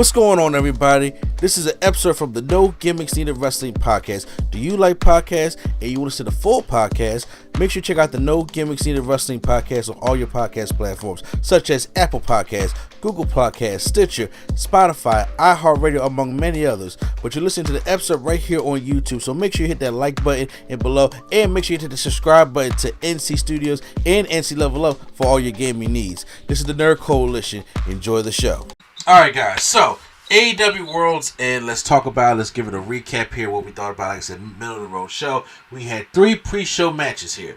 What's going on, everybody? This is an episode from the No Gimmicks Needed Wrestling podcast. Do you like podcasts and you want to see the full podcast? Make sure you check out the No Gimmicks Needed Wrestling podcast on all your podcast platforms, such as Apple Podcasts, Google Podcasts, Stitcher, Spotify, iHeartRadio, among many others. But you're listening to the episode right here on YouTube, so make sure you hit that like button and below, and make sure you hit the subscribe button to NC Studios and NC Level Up for all your gaming needs. This is the Nerd Coalition. Enjoy the show. Alright guys, so AEW Worlds, and let's talk about it. Let's give it a recap here, what we thought about. Like I said, middle of the road show. We had 3 pre-show matches here.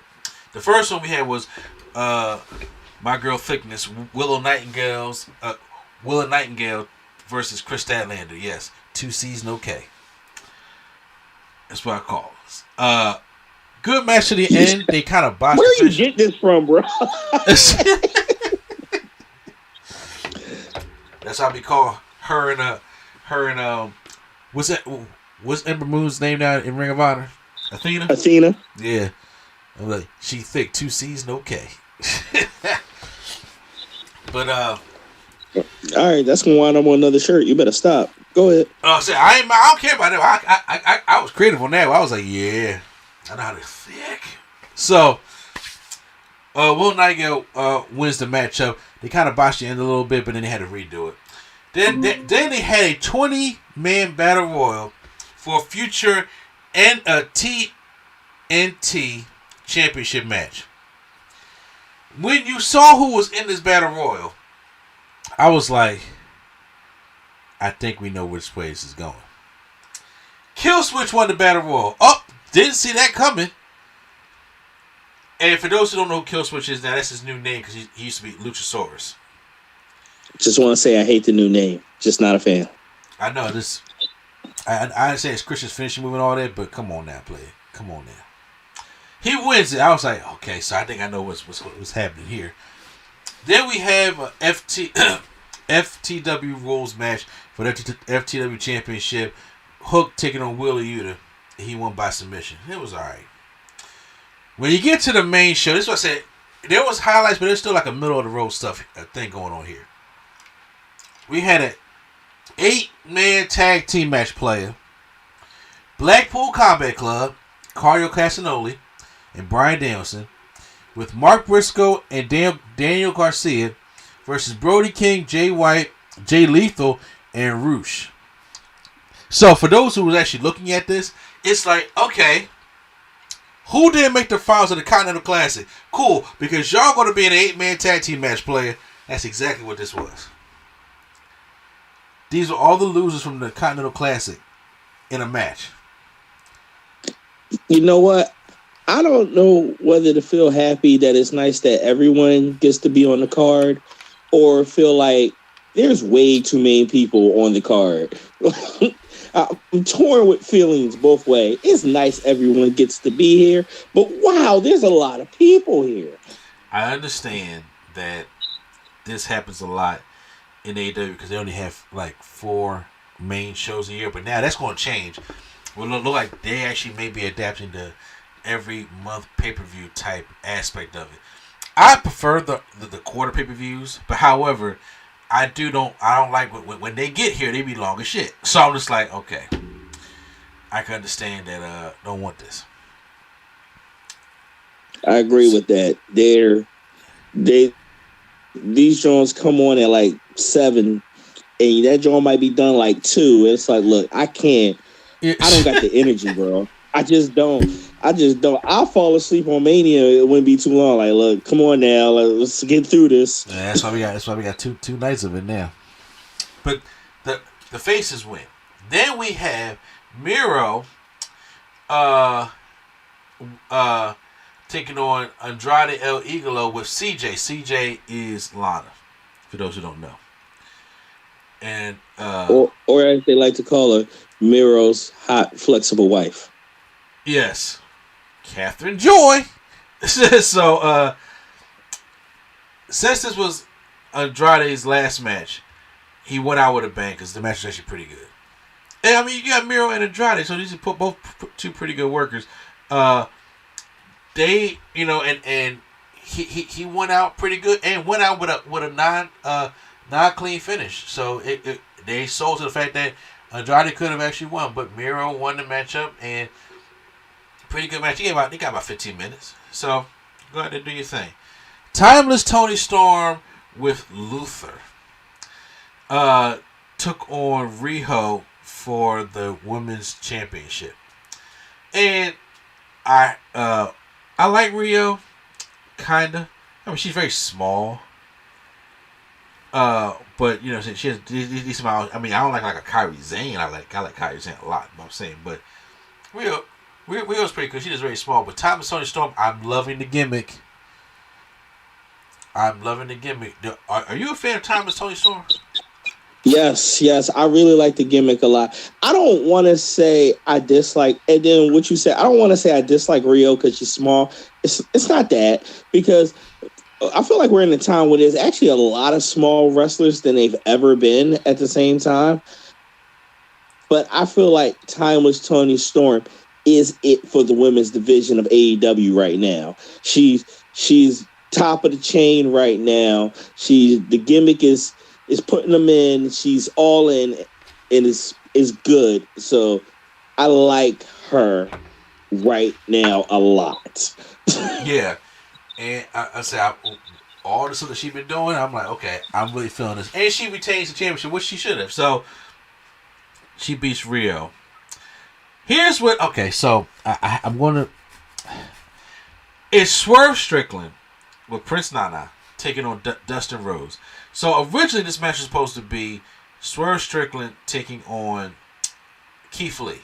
The first one we had was my girl Thickness, Willow Nightingale versus Chris Statlander. Yes, 2 C's, no K. That's what I call it. Good match to the end. They kind of botched. Where you get this from, bro? That's how we call her and what's Ember Moon's name now in Ring of Honor? Athena. Yeah. I'm like, she thick, 2 C's, no K. But all right, that's gonna wind up on another shirt. You better stop. Go ahead. I don't care about that. I was creative on that. I was like, yeah, I know how to thick. So Will Nightingale wins the matchup. They kind of botched the end a little bit, but then they had to redo it. Then they had a 20-man battle royal for a future and a TNT championship match. When you saw who was in this battle royal, I was like, I think we know which way this is going. Killswitch won the battle royal. Oh, didn't see that coming. And for those who don't know who Killswitch is now, that's his new name because he used to be Luchasaurus. Just want to say I hate the new name. Just not a fan. I know this. I say it's Christian's finishing move and all that, but come on now, play it. Come on now. He wins it. I was like, okay, so I think I know what's happening here. Then we have a FTW rules match for the FTW Championship. Hook taking on Wheeler Yuta. He won by submission. It was alright. When you get to the main show, this is what I said. There was highlights, but there's still like a middle of the road thing going on here. We had an 8-man tag team match player. Blackpool Combat Club, Carlo Castagnoli, and Bryan Danielson, with Mark Briscoe and Daniel Garcia versus Brody King, Jay White, Jay Lethal, and Roosh. So for those who was actually looking at this, it's like, okay, who didn't make the finals of the Continental Classic? Cool, because y'all going to be an 8-man tag team match player. That's exactly what this was. These are all the losers from the Continental Classic in a match. You know what? I don't know whether to feel happy that it's nice that everyone gets to be on the card or feel like there's way too many people on the card. I'm torn with feelings both ways. It's nice everyone gets to be here, but wow, there's a lot of people here. I understand that this happens a lot in AEW because they only have like 4 main shows a year, but now that's going to change. Well, it look like they actually may be adapting to every month pay-per-view type aspect of it. I prefer the quarter pay-per-views, but however, I don't like when they get here, they be long as shit. So I'm just like, okay, I can understand that. Don't want this. I agree with that. These joints come on at like 7, and that joint might be done like 2. It's like, look, I can't. I don't got the energy, bro. I just don't. I'll fall asleep on Mania. It wouldn't be too long. Like, look, come on now, let's get through this. Yeah, that's why we got two nights of it now. But the faces win. Then we have Miro, taking on Andrade El Idolo with CJ. CJ is Lana, for those who don't know. And or as they like to call her, Miro's hot, flexible wife. Yes. Catherine Joy. So, since this was Andrade's last match, he went out with a bang because the match was actually pretty good. And I mean, you got Miro and Andrade, so these are both 2 pretty good workers. They, and he went out pretty good and went out with a non clean finish. So they sold to the fact that Andrade could have actually won, but Miro won the matchup, and pretty good match. They got about 15 minutes. So go ahead and do your thing. Timeless Tony Storm with Luther took on Riho for the women's championship, and I like Rio, kinda. I mean, she's very small. But she has these smiles. I mean, I don't like a Kairi Sane. I like Kairi Sane a lot. I'm saying, but Rio's pretty good. She's just very small. But Timeless Tony Storm, I'm loving the gimmick. Are you a fan of Timeless Tony Storm? Yes. I really like the gimmick a lot. I don't want to say I dislike, and then what you said, I don't want to say I dislike Rio because she's small. It's not that, because I feel like we're in a time where there's actually a lot of small wrestlers than they've ever been at the same time. But I feel like Timeless Tony Storm is it for the women's division of AEW right now. She's top of the chain right now. The gimmick is putting them in. She's all in, and is good. So I like her right now a lot. Yeah. And I say, all the stuff that she's been doing, I'm like, okay, I'm really feeling this. And she retains the championship, which she should have. So, she beats Rio. Here's what, okay, so I'm going to, it's Swerve Strickland with Prince Nana taking on Dustin Rhodes. So, originally this match was supposed to be Swerve Strickland taking on Keith Lee.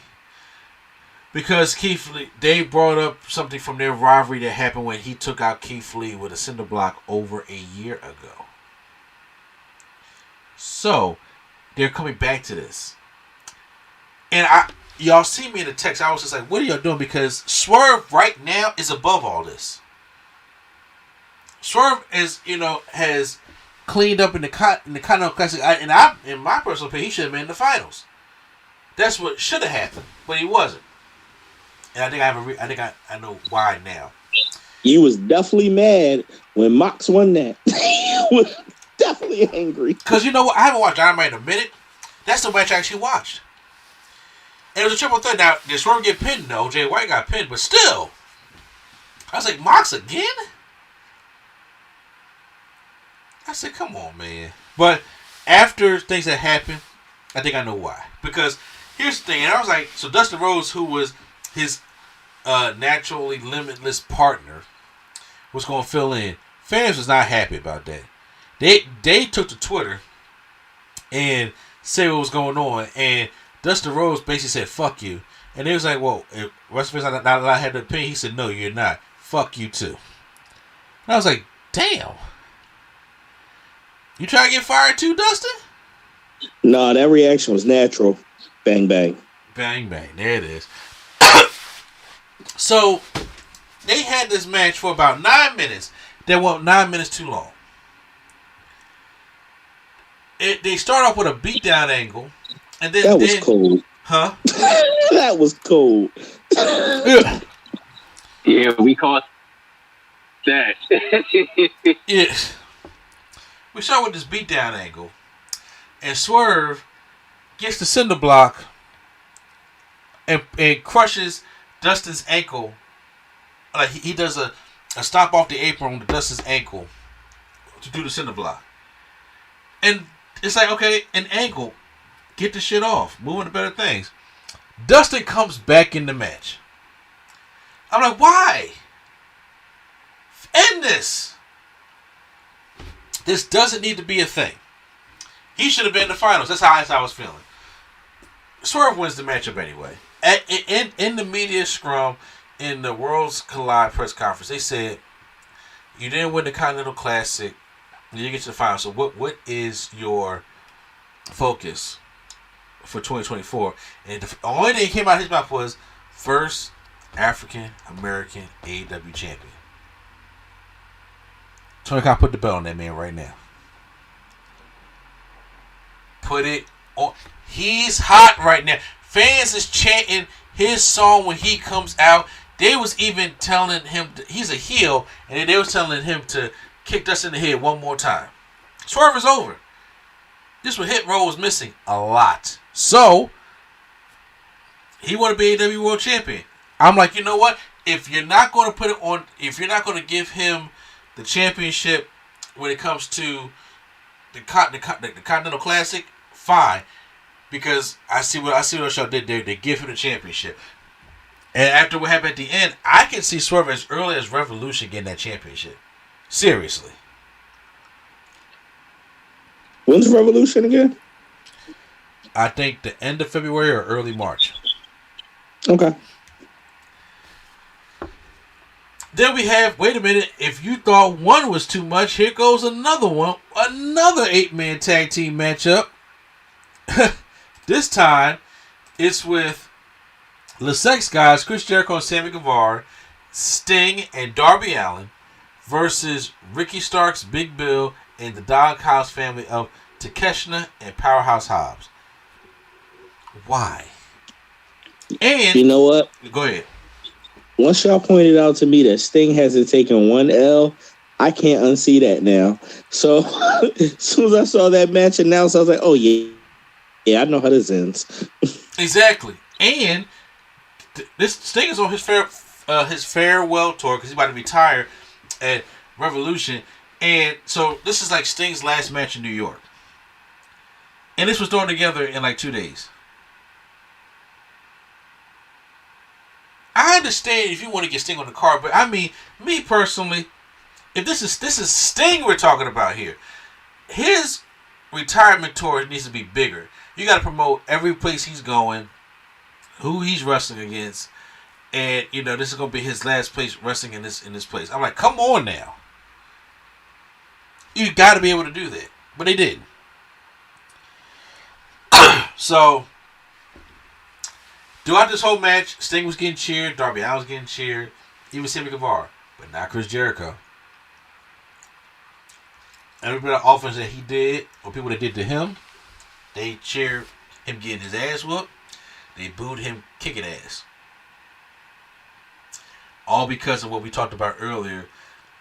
Because Keith Lee, they brought up something from their rivalry that happened when he took out Keith Lee with a cinder block over a year ago. So, they're coming back to this. And y'all see me in the text, I was just like, what are y'all doing? Because Swerve right now is above all this. Swerve has cleaned up in the Continental Classic. In my personal opinion, he should have been in the finals. That's what should have happened, but he wasn't. And I think I know why now. You was definitely mad when Mox won that. You was definitely angry. Because you know what? I haven't watched Dynamite in a minute. That's the match I actually watched. And it was a triple threat. Now, did Swerve get pinned? No, Jay White got pinned, but still. I was like, Mox again? I said, come on, man. But after things that happened, I think I know why. Because here's the thing. And I was like, so Dustin Rhodes, who was his naturally limitless partner, was going to fill in. Fans was not happy about that. They took to Twitter and said what was going on, and Dustin Rhodes basically said, fuck you. And they was like, well, if WrestleMania not allowed to have the opinion, he said, no, you're not. Fuck you too. And I was like, damn. You trying to get fired too, Dustin? No, that reaction was natural. Bang, bang. Bang, bang. There it is. So, they had this match for about 9 minutes. They went 9 minutes too long. They start off with a beatdown angle. And then, that was cold. Huh? That was cold. Yeah, we caught that. Yeah. We start with this beatdown angle. And Swerve gets the cinder block and crushes Dustin's ankle. Like he does a stomp off the apron to Dustin's ankle to do the cinder block. And it's like, okay, an ankle. Get the shit off. Moving to better things. Dustin comes back in the match. I'm like, why? End this. This doesn't need to be a thing. He should have been in the finals. That's how I was feeling. Swerve wins the matchup anyway. In the media scrum, in the Worlds Collide press conference, they said, you didn't win the Continental Classic. You didn't get to the finals. So what is your focus for 2024? And the only thing that came out of his mouth was first African American AEW champion. Tony Khan, put the belt on that man right now. Put it on. He's hot right now. Fans is chanting his song when he comes out. They was even telling him he's a heel, and they was telling him to kick Dustin in the head one more time. Swerve is over. This what Hit Row was missing a lot. So he want to be AEW World Champion. I'm like, you know what? If you're not going to put it on, if you're not going to give him the championship when it comes to the Continental Classic, fine. Because I see what the show did there. They give him the championship. And after what happened at the end, I can see Swerve as early as Revolution getting that championship. Seriously. When's Revolution again? I think the end of February or early March. Okay. Then we have, wait a minute, if you thought one was too much, here goes another one. Another 8-man tag team matchup. This time, it's with the Sex Guys, Chris Jericho and Sammy Guevara, Sting and Darby Allin versus Ricky Starks, Big Bill, and the Doghouse family of Takeshita and Powerhouse Hobbs. Why? And you know what? Go ahead. Once y'all pointed out to me that Sting hasn't taken one L, I can't unsee that now. So as soon as I saw that match announced, I was like, oh yeah, I know how this ends. Exactly. And this Sting is on his farewell tour because he's about to retire at Revolution. And so this is like Sting's last match in New York. And this was thrown together in like 2 days. I understand if you want to get Sting on the card, but I mean, me personally, if this is Sting we're talking about here, his retirement tour needs to be bigger. You got to promote every place he's going, who he's wrestling against, and you know this is gonna be his last place wrestling in this place. I'm like, come on now, you got to be able to do that, but they didn't. So. Throughout this whole match, Sting was getting cheered, Darby Allin was getting cheered, even Sammy Guevara, but not Chris Jericho. Everybody offense that he did, or people that did to him, they cheered him getting his ass whooped. They booed him kicking ass. All because of what we talked about earlier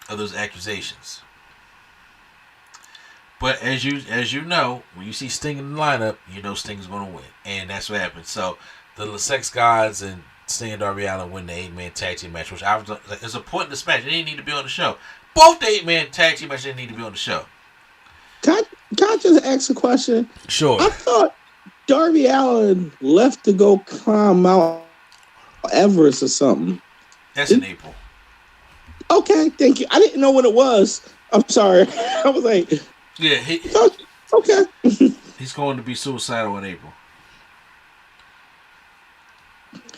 of those accusations. But as you know, when you see Sting in the lineup, you know Sting's going to win, and that's what happened. So. The Sex Gods and Sting and Darby Allin win the 8-man tag team match, which I was like, there's a point in this match. They didn't need to be on the show. Both the 8-man tag team matches didn't need to be on the show. Can I just ask a question? Sure. I thought Darby Allin left to go climb Mount Everest or something. That's in April. Okay, thank you. I didn't know what it was. I'm sorry. I was like, yeah, okay. He's going to be suicidal in April.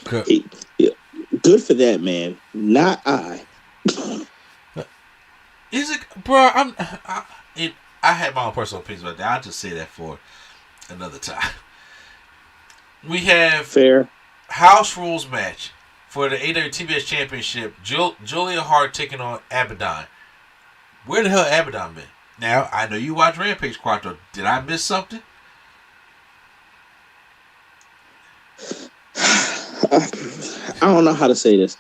Good for that man, not I. Is it, bro? I had my own personal opinions about that. I'll just say that for another time. We have fair house rules match for the AEW TBS Championship. Julia Hart taking on Abaddon. Where the hell Abaddon been? Now I know you watch Rampage, Quattro. Did I miss something? I don't know how to say this.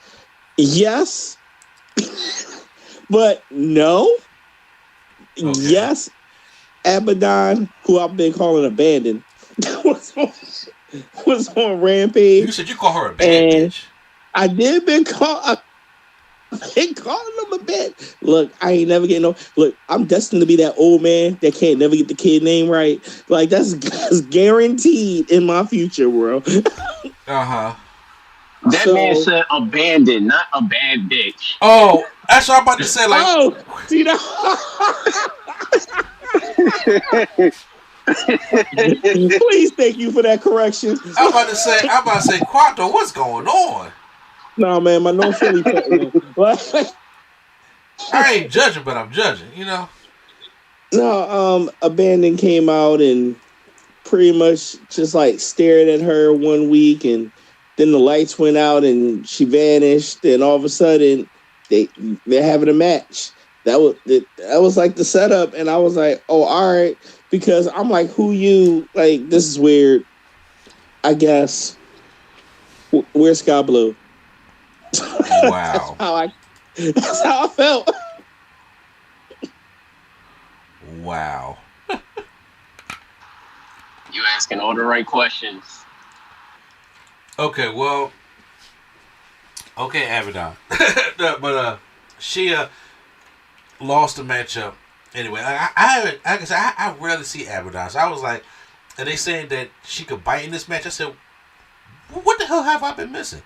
Yes, but no. Okay. Yes, Abaddon, who I've been calling Abandon, was on Rampage. You said you call her a bad bitch. I did been calling him a bit. Look, I ain't never getting no. Look, I'm destined to be that old man that can't never get the kid name right. Like that's guaranteed in my future, bro. That man said abandoned, not a bad bitch. Oh, that's what I'm about to say. Like, oh, see that? Please, thank you for that correction. I'm about to say, Quattro, what's going on? No, man, my no Philly. I ain't judging, but I'm judging. You know. No, Abandon came out and pretty much just like stared at her one week, and then the lights went out and she vanished, and all of a sudden they're having a match. That was like the setup, and I was like, oh, all right, because I'm like, who you like? This is weird. I guess. Where's Sky Blue? Wow. That's how I felt. Wow. You asking all the right questions. Okay, well, okay, Abaddon, but she lost the matchup. Anyway, I like I said, I rarely see Abaddon. So I was like, and they saying that she could bite in this match. I said, what the hell have I been missing?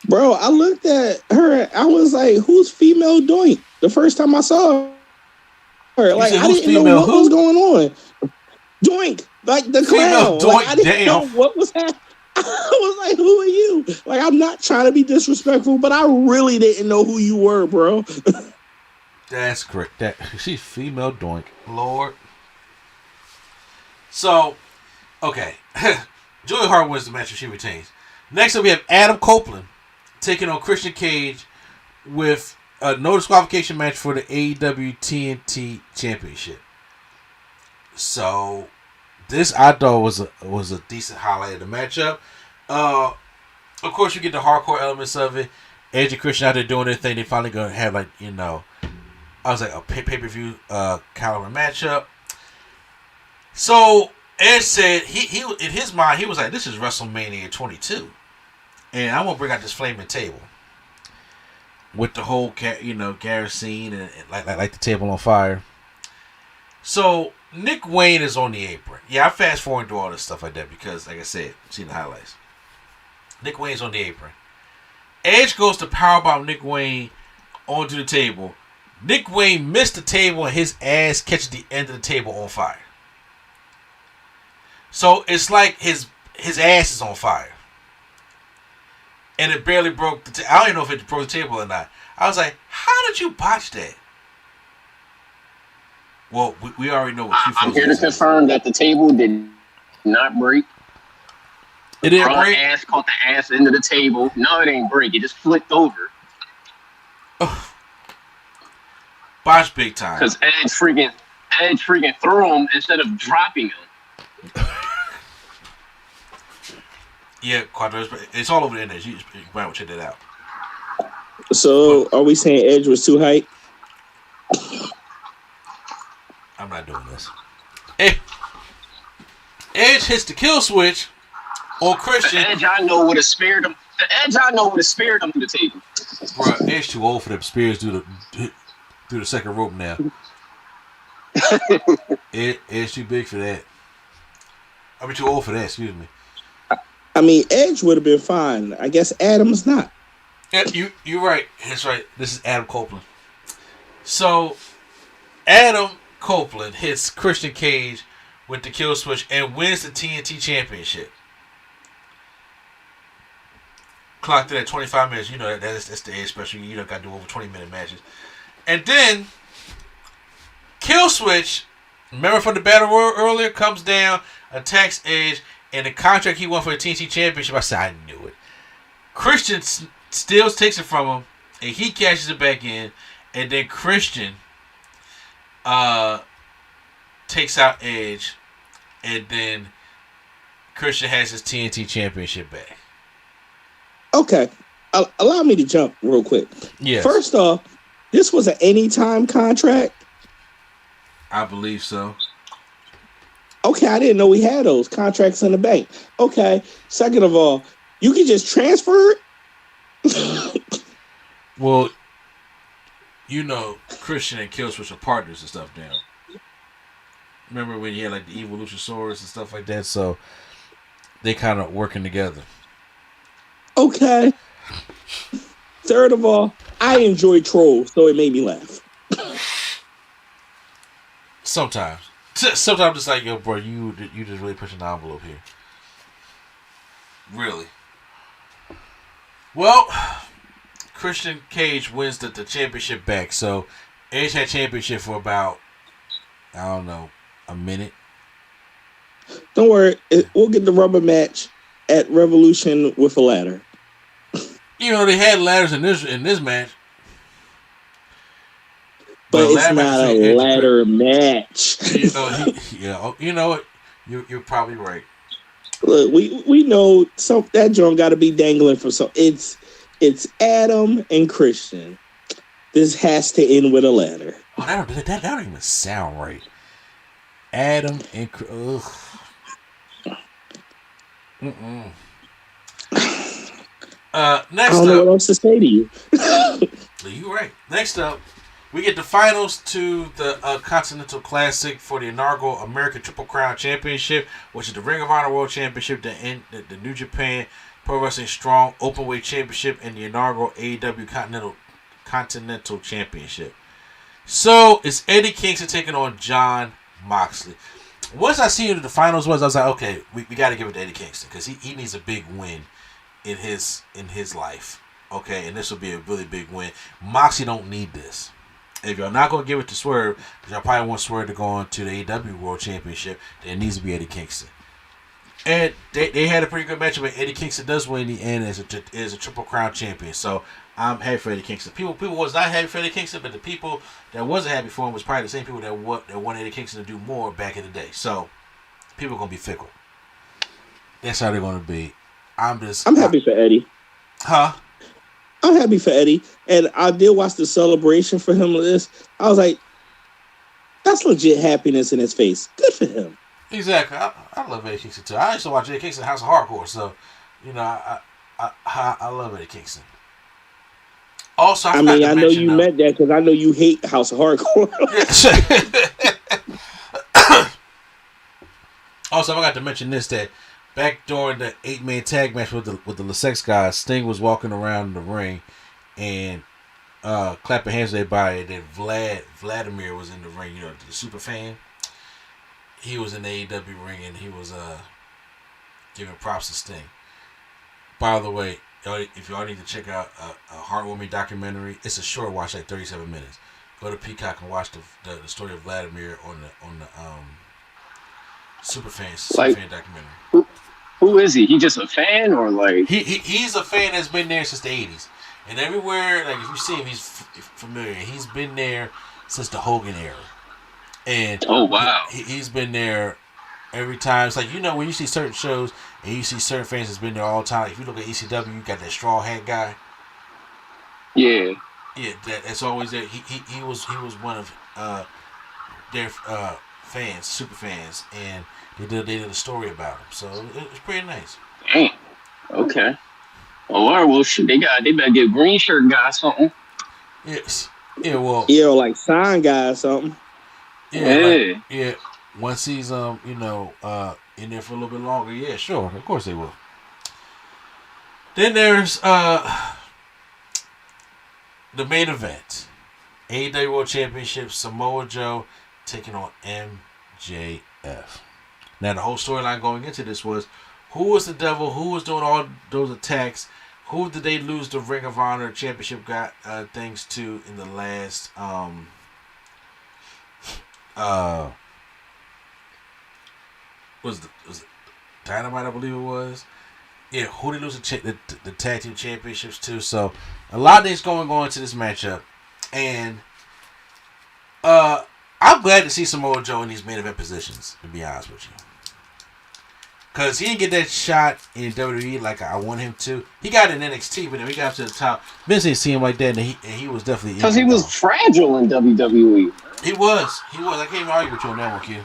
Bro, I looked at her. I was like, who's female Doink? The first time I saw her. Like, I didn't know what was going on. Doink, like the clown. Doink, like, I didn't know what was happening. I was like, who are you? Like, I'm not trying to be disrespectful, but I really didn't know who you were, bro. That's correct. She's female Doink. Lord. So, okay. Julia Hart wins the match and she retains. Next up, we have Adam Copeland taking on Christian Cage with a no disqualification match for the AEW TNT Championship. So, this I thought was a decent highlight of the matchup. Of course, you get the hardcore elements of it. Edge and Christian out there doing their thing. They finally gonna have I was like a pay-per-view caliber matchup. So Edge said he in his mind he was like, this is WrestleMania 22, and I'm gonna bring out this flaming table with the whole kerosene and like the table on fire. So Nick Wayne is on the apron. Yeah, I fast forward through all this stuff like that because, like I said, I've seen the highlights. Nick Wayne's on the apron. Edge goes to powerbomb Nick Wayne onto the table. Nick Wayne missed the table and his ass catches the end of the table on fire. So it's like his ass is on fire. And it barely broke the table. I don't even know if it broke the table or not. I was like, how did you botch that? Well, we already know what you feel. I'm here to confirm that the table did not break. It didn't break? Ass caught the ass into the table. No, it ain't break. It just flipped over. Botch big time. Because Edge freaking threw him instead of dropping him. Yeah, Quadros, it's all over the internet. You might want to check that out. So, are we saying Edge was too hype? I'm not doing this. Edge hits the kill switch on Christian. The Edge I know would have spared him. The Edge I know would have spared him to the table. Bro, Edge too old for them spears through the second rope now. Edge too big for that. I mean, too old for that. Excuse me. I mean, Edge would have been fine. I guess Adam's not. Yeah, you're right. That's right. This is Adam Copeland. So, Adam Copeland hits Christian Cage with the kill switch and wins the TNT Championship. Clocked it at 25 minutes. You know that's the Edge special. You got to do over 20-minute matches. And then, kill switch, remember from the battle royal earlier, comes down, attacks Edge, and the contract he won for the TNT Championship, I said, I knew it. Christian still takes it from him, and he cashes it back in, and then Christian takes out Edge, and then Christian has his TNT Championship back. Okay. Allow me to jump real quick. Yes. First off, this was an anytime contract? I believe so. Okay, I didn't know we had those contracts in the bank. Okay. Second of all, you can just transfer it? Well, Christian and Killswitch are partners and stuff now. Remember when you had like the Evolutionsaurus and stuff like that? So they kind of working together. Okay. Third of all, I enjoy trolls, so it made me laugh. Sometimes it's like, yo, bro, you just really pushing the envelope here. Really. Well, Christian Cage wins the championship back. So Edge had championship for about, I don't know, a minute. Don't worry, we'll get the rubber match at Revolution with a ladder. They had ladders in this match. But it's not a ladder match. You know what? You're probably right. Look, we know that joint got to be dangling for some. It's Adam and Christian. This has to end with a ladder. Oh, that don't even sound right. Adam and Mm-mm. I Next don't know what up, else to say to you. you're right. Next up, we get the finals to the Continental Classic for the inaugural American Triple Crown Championship, which is the Ring of Honor World Championship, the New Japan Pro Wrestling Strong Openweight Championship, and the inaugural AEW Continental Championship. So it's Eddie Kingston taking on Jon Moxley. Once I see who the finals was, I was like, okay, we got to give it to Eddie Kingston because he needs a big win in his life. Okay, and this will be a really big win. Moxley don't need this. If y'all not going to give it to Swerve, because y'all probably want Swerve to go on to the AEW World Championship, then it needs to be Eddie Kingston. And they had a pretty good matchup, but Eddie Kingston does win in the end as a Triple Crown champion. So I'm happy for Eddie Kingston. People was not happy for Eddie Kingston, but the people that wasn't happy for him was probably the same people that wanted Eddie Kingston to do more back in the day. So people are going to be fickle. That's how they're going to be. I'm happy for Eddie. Huh? I'm happy for Eddie. And I did watch the celebration for him. I was like, that's legit happiness in his face. Good for him. Exactly. I love Eddie Kingston too. I used to watch Eddie Kingston House of Hardcore, so I love Eddie Kingston. Also, I know you meant that because I know you hate House of Hardcore. Also, I forgot to mention this, that back during the 8-man tag match with the LeSex guys, Sting was walking around the ring and clapping hands with everybody. And then Vladimir was in the ring, the super fan. He was in the AEW ring and he was giving props to Sting. By the way, if y'all need to check out a heartwarming documentary, it's a short watch, like 37 minutes. Go to Peacock and watch the story of Vladimir on the Superfan documentary. Who is he? He just a fan or like? He's a fan that's been there since the 80s. And everywhere, like if you see him, he's familiar. He's been there since the Hogan era. And oh wow, he's been there every time. It's like, when you see certain shows and you see certain fans that's been there all the time. Like if you look at ECW, you got that straw hat guy. Yeah. Yeah, that's always there. He was one of their fans, super fans, and they did a story about him. So it was pretty nice. Damn. Okay. All right. Well, shoot, they better give green shirt guy something. Yes. Yeah. Well. Yeah, like sign guy or something. Yeah. Once he's in there for a little bit longer, yeah, sure, of course they will. Then there's the main event, AEW World Championship, Samoa Joe taking on MJF. Now the whole storyline going into this was, who was the devil? Who was doing all those attacks? Who did they lose the Ring of Honor Championship things to in the last was it Dynamite, I believe it was. Yeah, who did lose the tag team championships to? So a lot of things going on into this matchup, and I'm glad to see Samoa Joe in these main event positions. To be honest with you, because he didn't get that shot in WWE like I want him to. He got it in NXT, but then we got to the top. Vince didn't see him like that, and he was definitely because he was fragile in WWE. He was. I can't even argue with you on that one, kid.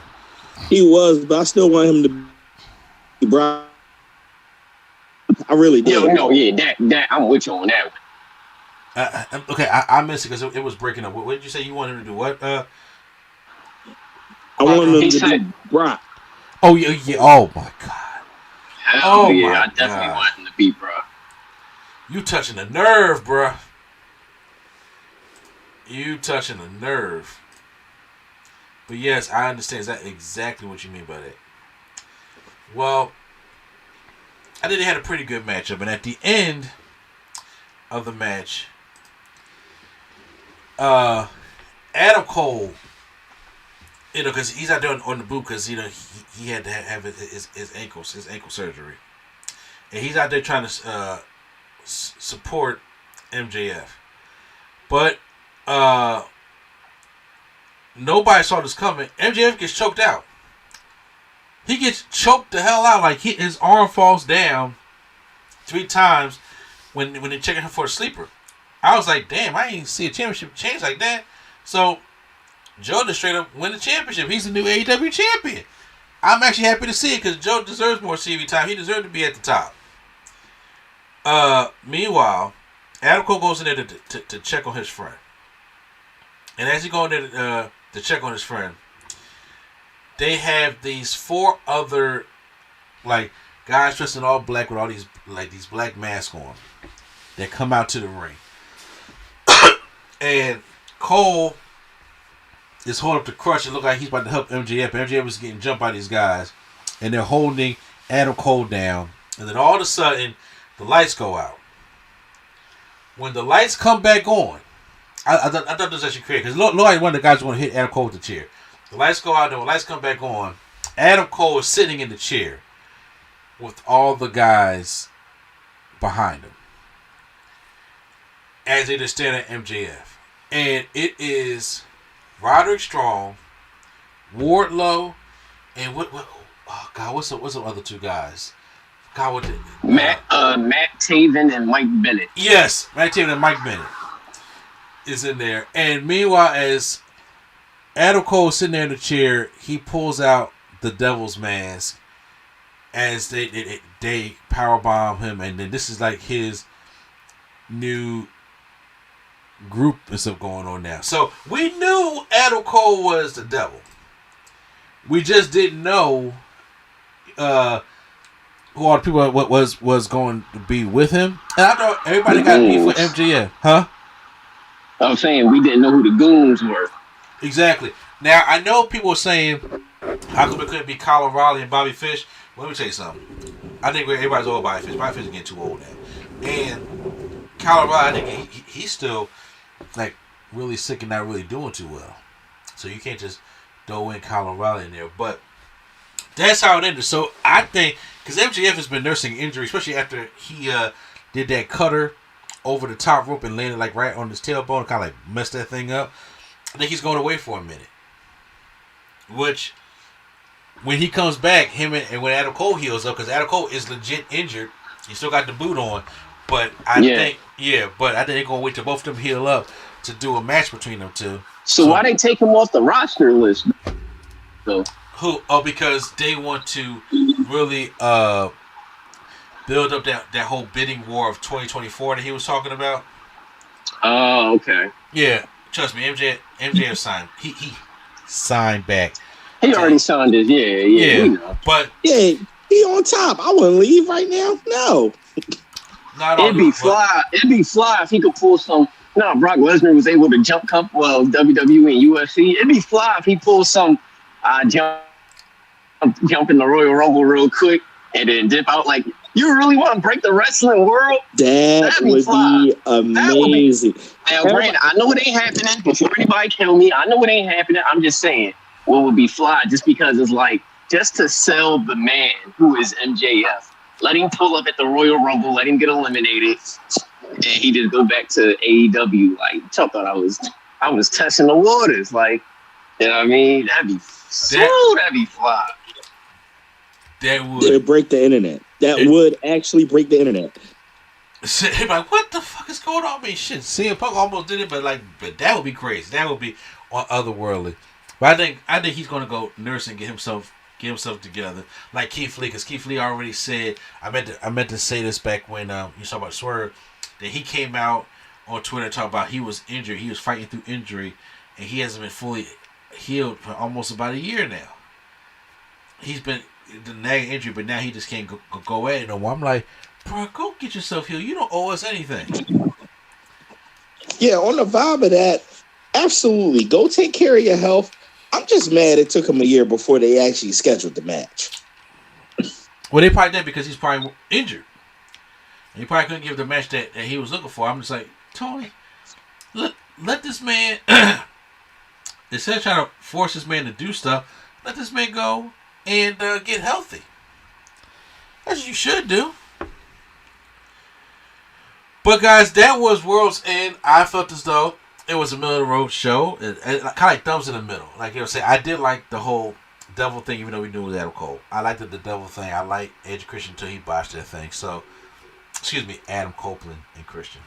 He was, but I still want him to be Brock. I really do. That I'm with you on that one. Okay, I missed it because it was breaking up. What did you say you wanted him to do? What? I wanted him to be Brock. Oh yeah. Oh my god. Hell yeah, I definitely want him to be Brock. You touching a nerve, bruh. You touching a nerve. But yes, I understand exactly what you mean by that. Well, I think they had a pretty good matchup, and at the end of the match, Adam Cole, because he's out there on the boot because he had to have his ankle surgery, and he's out there trying to support MJF, but nobody saw this coming. MJF gets choked out. He gets choked the hell out. Like his arm falls down 3 times when they're checking him for a sleeper. I was like, damn, I ain't see a championship change like that. So Joe just straight up win the championship. He's the new AEW champion. I'm actually happy to see it because Joe deserves more TV time. He deserves to be at the top. Meanwhile, Adam Cole goes in there to check on his friend. And as he goes in there to check on his friend, they have these 4 other like guys dressed in all black with all these black masks on that come out to the ring. And Cole is holding up the crutch and look like he's about to help MJF. MJF was getting jumped by these guys. And they're holding Adam Cole down. And then all of a sudden, the lights go out. When the lights come back on, I thought this was actually creative. Because look like one of the guys was going to hit Adam Cole with the chair. The lights go out, and when the lights come back on, Adam Cole is sitting in the chair with all the guys behind him. As they just stand at MJF. And it is Roderick Strong, Wardlow, and what oh God, what's the other 2 guys? God, what did Matt Taven and Mike Bennett. Yes, Matt Taven and Mike Bennett is in there. And meanwhile, as Adam Cole is sitting there in the chair, he pulls out the Devil's Mask as they powerbomb him, and then this is like his new group and stuff going on now. So we knew Adam Cole was the devil. We just didn't know who all the people was going to be with him. And I thought everybody got beef with MJF, huh? I was saying we didn't know who the goons were. Exactly. Now I know people are saying how come it couldn't be Kyle O'Reilly and Bobby Fish. Let me tell you something. I think everybody's old Bobby Fish. Bobby Fish is getting too old now. And Kyle O'Reilly, I think he's still like really sick and not really doing too well. So you can't just throw in Kyle O'Reilly in there. But that's how it ended. So I think, because MJF has been nursing injury, especially after he did that cutter over the top rope and landed like right on his tailbone and kind of like messed that thing up. I think he's going away for a minute. Which, when he comes back, him and when Adam Cole heals up, because Adam Cole is legit injured, he still got the boot on. But I think they're gonna wait till both of them heal up to do a match between them 2. So why they take him off the roster list? So who? Oh, because they want to really build up that whole bidding war of 2024 that he was talking about. Oh, okay. Yeah, trust me, MJF signed. He signed back. He already signed it. Yeah. You know. But yeah, he on top. I wouldn't leave right now. No. It'd be fly if he could pull some. No, Brock Lesnar was able to jump WWE and UFC. It'd be fly if he pulls some jump in the Royal Rumble real quick and then dip out. Like, you really want to break the wrestling world? That would be amazing. Now, Brandon, I know it ain't happening. Before anybody kill me, I know it ain't happening. I'm just saying, what would be fly just because it's like, just to sell the man who is MJF. Let him pull up at the Royal Rumble. Let him get eliminated, and he just go back to AEW. Like, I thought I was testing the waters. Like, you know what I mean? That'd be fly. That would. It'd break the internet. That would actually break the internet. Like, what the fuck is going on? I mean, shit. CM Punk almost did it, but that would be crazy. That would be otherworldly. But I think he's gonna go nurse and get himself together, like Keith Lee, because Keith Lee already said. I meant to say this back when you saw about Swerve, that he came out on Twitter talking about he was injured, he was fighting through injury, and he hasn't been fully healed for almost about a year now. He's been the nagging injury, but now he just can't go at it no more. I'm like, bro, go get yourself healed. You don't owe us anything. Yeah, on the vibe of that, absolutely. Go take care of your health. I'm just mad it took him a year before they actually scheduled the match. Well, they probably did because he's probably injured. And he probably couldn't give the match that he was looking for. I'm just like, Tony, let this man, instead of trying to force this man to do stuff, let this man go and get healthy. That's what you should do. But guys, that was World's End. I felt as though it was a middle of the road show. It kind of like thumbs in the middle. Like, you know, say I did like the whole devil thing, even though we knew it was Adam Cole. I liked the devil thing. I liked Edge Christian until he botched that thing. So, excuse me, Adam Copeland and Christian.